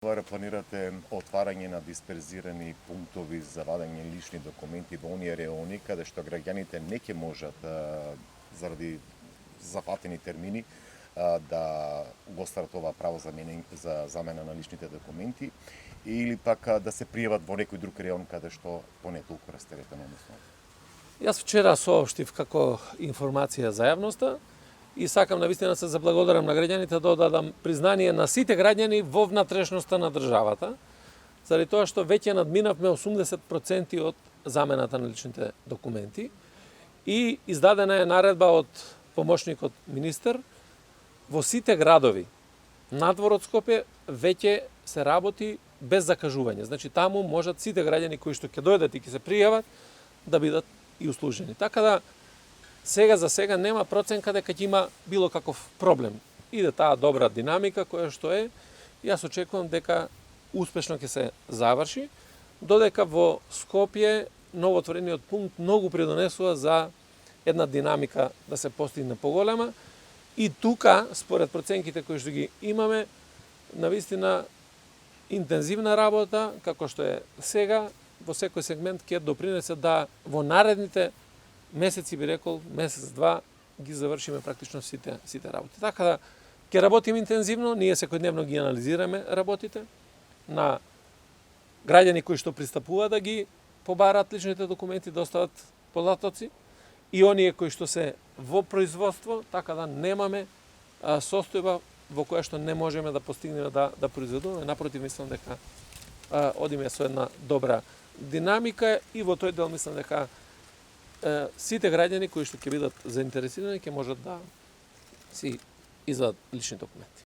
Планирате отварање на дисперзирани пунктови за вадење лични документи во оние реони каде што граѓаните не ќе можат заради зафатени термини да го остварат ова право за замена на личните документи или пак да се пријават во некој друг реон каде што поне толку растеретено односно. Јас вчера соопштив како информација за јавноста и сакам навистина се заблагодарам на граѓаните да одадам признание на сите граѓани во внатрешноста на државата, заради тоа што веќе надминавме 80% од замената на личните документи и издадена е наредба од помошникот министер во сите градови надвор од Скопје веќе се работи без закажување. Значи таму можат сите граѓани кои што ќе дојдат и ќе се пријават да бидат и услужени. Така да сега за сега нема проценка дека ќе има било каков проблем. Иде таа добра динамика која што е. Јас очекувам дека успешно ќе се заврши, додека во Скопје новоотворениот пункт многу придонесува за една динамика да се постигне поголема. И тука, според проценките кои што ги имаме, навистина интензивна работа, како што е сега, во секој сегмент ќе допринесе да во наредните месеци, би рекол, месец-два, ги завршиме практично сите работи. Така да, ќе работиме интензивно, ние секојдневно ги анализираме работите на граѓани кои што пристапуваат да ги побараат личните документи, да остават податоци, и оние кои што се во производство, така да немаме состојба во која што не можеме да постигнеме да произведуваме. Напротив, мислам дека одиме со една добра динамика и во тој дел мислам дека сите граѓани кои што ќе бидат заинтересирани ќе можат да си извадат лични документи.